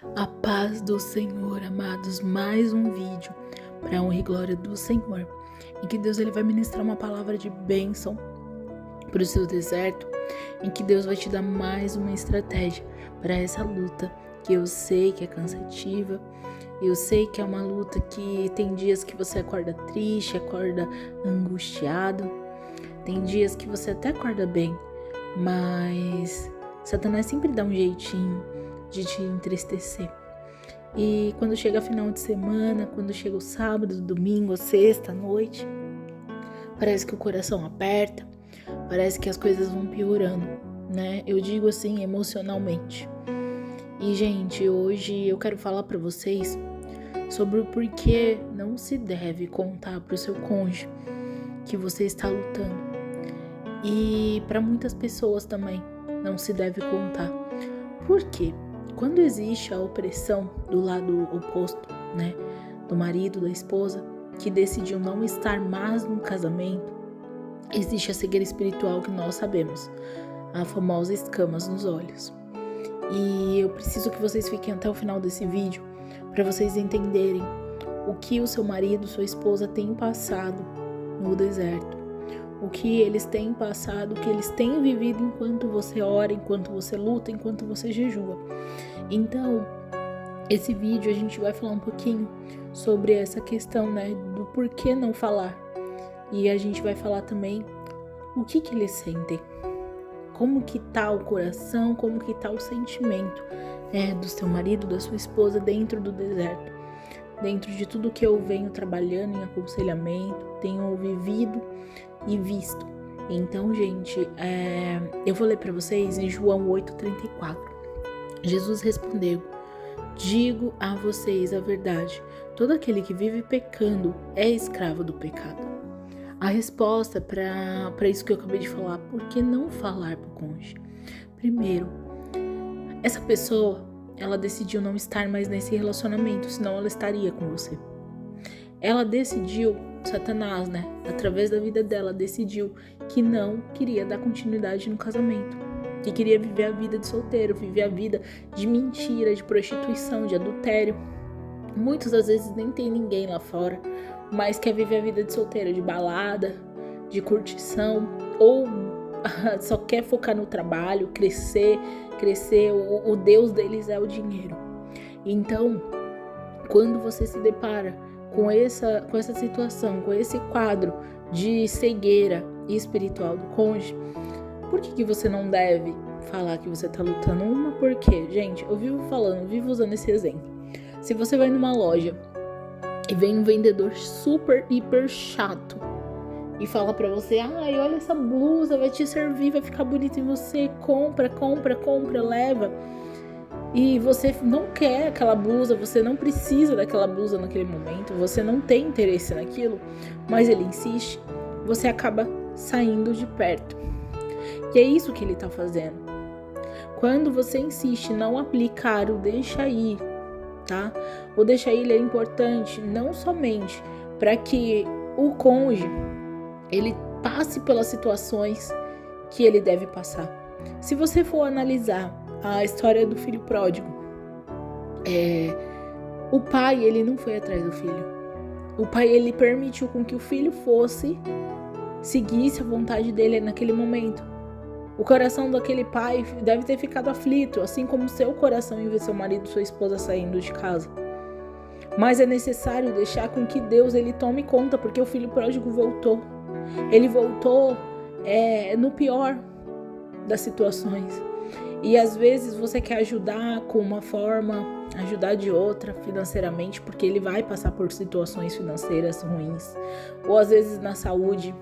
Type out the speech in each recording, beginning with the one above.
A paz do Senhor, amados, mais um vídeo para a honra e glória do Senhor, em que Deus ele vai ministrar uma palavra de bênção para o seu deserto, em que Deus vai te dar mais uma estratégia para essa luta, que eu sei que é cansativa, eu sei que é uma luta que tem dias que você acorda triste, acorda angustiado, tem dias que você até acorda bem, mas Satanás sempre dá um jeitinho de te entristecer. E quando chega final de semana, quando chega o sábado, domingo, sexta, noite, parece que o coração aperta, parece que as coisas vão piorando, né? Eu digo assim, emocionalmente. E, gente, hoje eu quero falar para vocês sobre o porquê não se deve contar pro seu cônjuge que você está lutando. E para muitas pessoas também não se deve contar. Por quê? Quando existe a opressão do lado oposto, né, do marido, da esposa, que decidiu não estar mais no casamento, existe a cegueira espiritual que nós sabemos, a famosa escamas nos olhos. E eu preciso que vocês fiquem até o final desse vídeo para vocês entenderem o que o seu marido, sua esposa tem passado no deserto. O que eles têm passado, o que eles têm vivido enquanto você ora, enquanto você luta, enquanto você jejua. Então, esse vídeo a gente vai falar um pouquinho sobre essa questão, né, do porquê não falar. E a gente vai falar também o que eles sentem. Como que tá o coração, como que tá o sentimento do seu marido, da sua esposa dentro do deserto. Dentro de tudo que eu venho trabalhando em aconselhamento, tenho vivido e visto. Então, gente, eu vou ler para vocês em João 8,34. Jesus respondeu: digo a vocês a verdade, todo aquele que vive pecando é escravo do pecado. A resposta para isso que eu acabei de falar, por que não falar para o cônjuge? Primeiro, essa pessoa, ela decidiu não estar mais nesse relacionamento, senão ela estaria com você. Ela decidiu, Satanás, né, através da vida dela, decidiu que não queria dar continuidade no casamento, que queria viver a vida de solteiro, viver a vida de mentira, de prostituição, de adultério. Muitas das vezes nem tem ninguém lá fora, mas quer viver a vida de solteiro, de balada, de curtição, ou só quer focar no trabalho, crescer, o Deus deles é o dinheiro. Então, quando você se depara com essa situação, com esse quadro de cegueira espiritual do cônjuge, por que você não deve falar que você tá lutando? Porque, gente, eu vivo usando esse exemplo. Se você vai numa loja e vem um vendedor super, hiper chato e fala pra você: ai, olha essa blusa, vai te servir, vai ficar bonita em você, compra, leva. E você não quer aquela blusa, você não precisa daquela blusa naquele momento, você não tem interesse naquilo, mas ele insiste, você acaba saindo de perto. E é isso que ele tá fazendo. Quando você insiste em não aplicar o deixa ir, tá? O deixa ir é importante não somente para que o cônjuge ele passe pelas situações que ele deve passar. Se você for analisar a história do filho pródigo, o pai ele não foi atrás do filho. O pai ele permitiu com que o filho seguisse a vontade dele naquele momento. O coração daquele pai deve ter ficado aflito, assim como o seu coração em ver seu marido, sua esposa saindo de casa. Mas é necessário deixar com que Deus ele tome conta, porque o filho pródigo voltou. Ele voltou no pior das situações. E às vezes você quer ajudar com uma forma, ajudar de outra financeiramente, porque ele vai passar por situações financeiras ruins. Ou às vezes na saúde.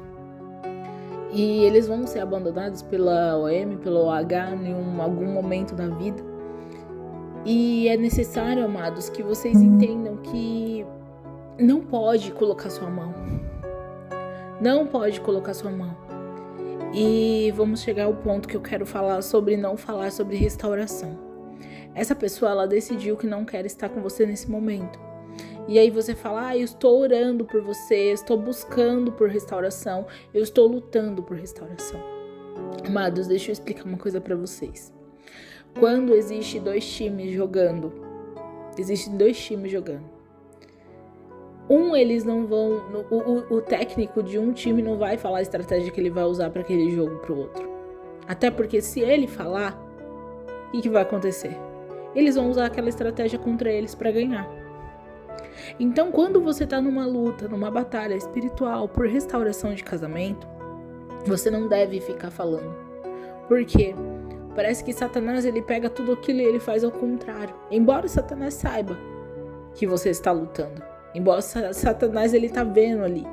E eles vão ser abandonados pela OM, pela OH em algum momento da vida. E é necessário, amados, que vocês entendam que não pode colocar sua mão. Não pode colocar sua mão. E vamos chegar ao ponto que eu quero falar sobre não falar sobre restauração. Essa pessoa, ela decidiu que não quer estar com você nesse momento. E aí você fala: eu estou orando por você, eu estou buscando por restauração, eu estou lutando por restauração. Amados, deixa eu explicar uma coisa para vocês. Quando existe dois times jogando Existem 2 times jogando. Eles não vão... O técnico de um time não vai falar a estratégia que ele vai usar para aquele jogo pro outro. Até porque se ele falar, o que vai acontecer? Eles vão usar aquela estratégia contra eles para ganhar. Então, quando você tá numa luta, numa batalha espiritual por restauração de casamento, você não deve ficar falando. Por quê? Parece que Satanás, ele pega tudo aquilo e ele faz ao contrário. Embora Satanás saiba que você está lutando. Embora Satanás, ele tá vendo ali.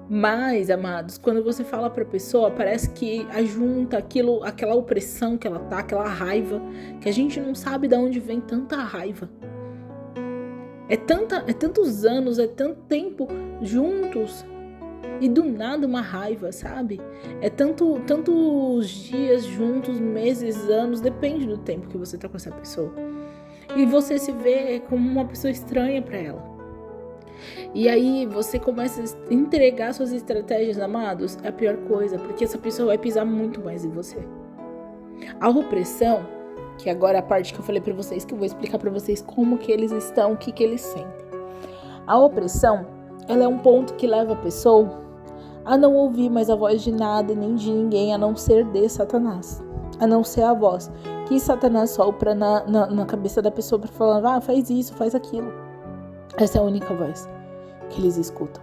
Mas, amados, quando você fala pra pessoa, parece que ajunta aquela opressão que ela tá, aquela raiva, que a gente não sabe de onde vem tanta raiva. É tantos anos, é tanto tempo juntos e do nada uma raiva, sabe? É tantos dias juntos, meses, anos, depende do tempo que você tá com essa pessoa. E você se vê como uma pessoa estranha pra ela. E aí você começa a entregar suas estratégias, amados, é a pior coisa, porque essa pessoa vai pisar muito mais em você. A opressão, que agora é a parte que eu falei pra vocês, que eu vou explicar pra vocês como que eles estão, o que que eles sentem. A opressão, ela é um ponto que leva a pessoa a não ouvir mais a voz de nada e nem de ninguém, a não ser de Satanás. A não ser a voz que Satanás sopra na cabeça da pessoa pra falar, faz isso, faz aquilo. Essa é a única voz que eles escutam.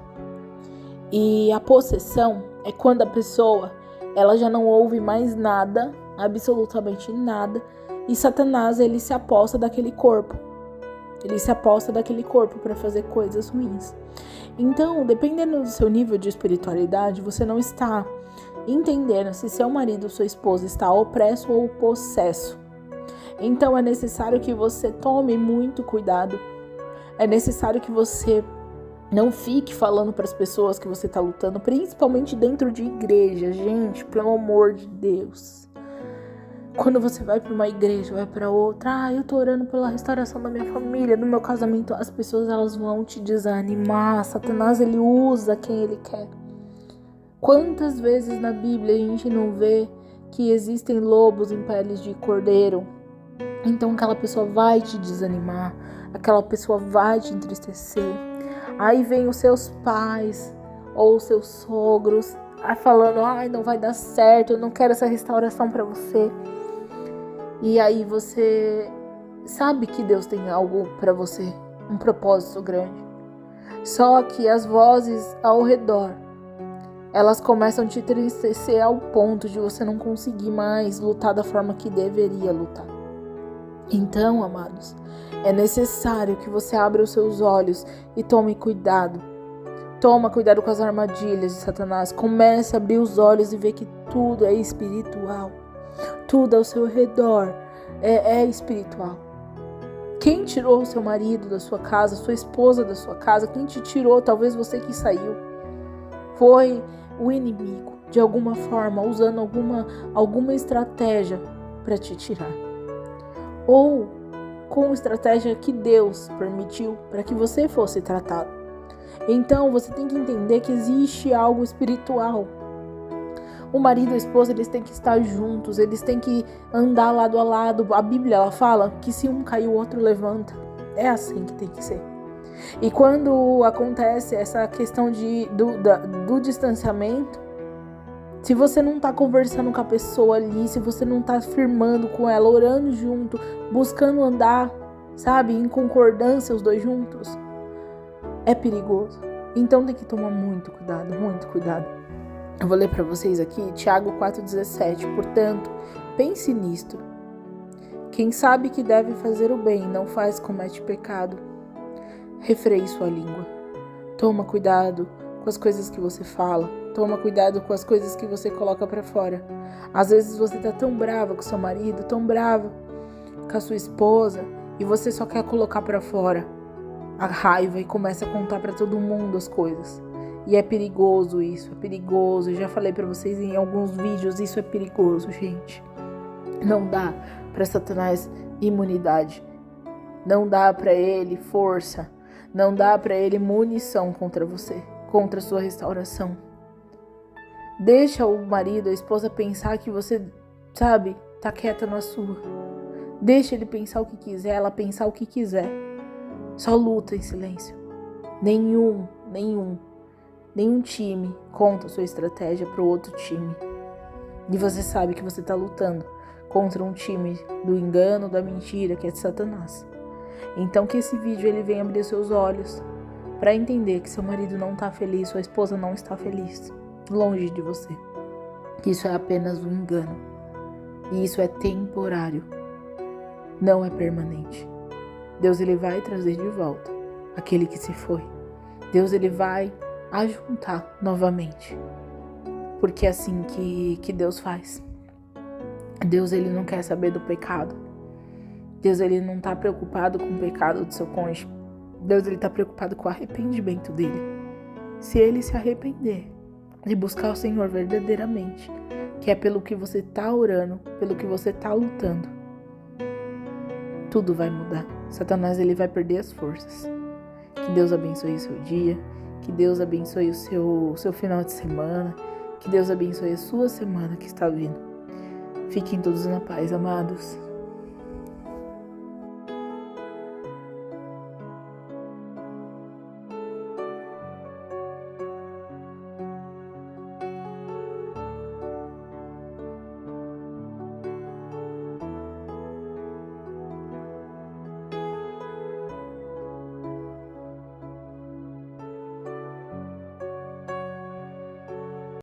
E a possessão é quando a pessoa, ela já não ouve mais nada, absolutamente nada, e Satanás, ele se aposta daquele corpo. Ele se aposta daquele corpo para fazer coisas ruins. Então, dependendo do seu nível de espiritualidade, você não está entendendo se seu marido ou sua esposa está opresso ou possesso. Então, é necessário que você tome muito cuidado. É necessário que você não fique falando para as pessoas que você está lutando, principalmente dentro de igreja. Gente, pelo amor de Deus. Quando você vai para uma igreja, vai para outra, eu tô orando pela restauração da minha família, do meu casamento, as pessoas, elas vão te desanimar. Satanás, ele usa quem ele quer. Quantas vezes na Bíblia a gente não vê que existem lobos em peles de cordeiro? Então aquela pessoa vai te desanimar, aquela pessoa vai te entristecer. Aí vem os seus pais ou os seus sogros falando, não vai dar certo, eu não quero essa restauração para você. E aí você sabe que Deus tem algo para você, um propósito grande. Só que as vozes ao redor, elas começam a te entristecer ao ponto de você não conseguir mais lutar da forma que deveria lutar. Então, amados, é necessário que você abra os seus olhos e tome cuidado. Toma cuidado com as armadilhas de Satanás. Comece a abrir os olhos e ver que tudo é espiritual. Tudo ao seu redor é espiritual. Quem tirou o seu marido da sua casa, sua esposa da sua casa, quem te tirou, talvez você que saiu, foi o inimigo, de alguma forma, usando alguma estratégia para te tirar. Ou com estratégia que Deus permitiu para que você fosse tratado. Então você tem que entender que existe algo espiritual. O marido e a esposa, eles têm que estar juntos, eles têm que andar lado a lado. A Bíblia, ela fala que se um cair, o outro levanta. É assim que tem que ser. E quando acontece essa questão do distanciamento, se você não tá conversando com a pessoa ali, se você não tá firmando com ela, orando junto, buscando andar, sabe, em concordância os dois juntos, é perigoso. Então tem que tomar muito cuidado, muito cuidado. Eu vou ler para vocês aqui, Tiago 4,17. Portanto, pense nisto. Quem sabe que deve fazer o bem, não faz, comete pecado. Refreie sua língua. Toma cuidado com as coisas que você fala. Toma cuidado com as coisas que você coloca para fora. Às vezes você tá tão brava com seu marido, tão brava com a sua esposa, e você só quer colocar para fora a raiva e começa a contar para todo mundo as coisas. E é perigoso isso, é perigoso. Eu já falei para vocês em alguns vídeos, isso é perigoso, gente. Não dá para Satanás imunidade. Não dá para ele força. Não dá para ele munição contra você, contra a sua restauração. Deixa o marido, a esposa pensar que você, sabe, tá quieta na sua. Deixa ele pensar o que quiser, ela pensar o que quiser. só luta em silêncio. Nenhum time conta a sua estratégia para o outro time. E você sabe que você está lutando contra um time do engano, da mentira, que é de Satanás. Então que esse vídeo ele venha abrir seus olhos para entender que seu marido não está feliz, sua esposa não está feliz, longe de você. Isso é apenas um engano. E isso é temporário. Não é permanente. Deus ele vai trazer de volta aquele que se foi. Deus ele vai ajuntar novamente. Porque é assim que Deus faz. Deus ele não quer saber do pecado. Deus ele não está preocupado com o pecado do seu cônjuge. Deus ele está preocupado com o arrependimento dele. Se ele se arrepender e buscar o Senhor verdadeiramente, que é pelo que você está orando, pelo que você está lutando, tudo vai mudar. Satanás ele vai perder as forças. Que Deus abençoe o seu dia. Que Deus abençoe o seu final de semana. Que Deus abençoe a sua semana que está vindo. Fiquem todos na paz, amados.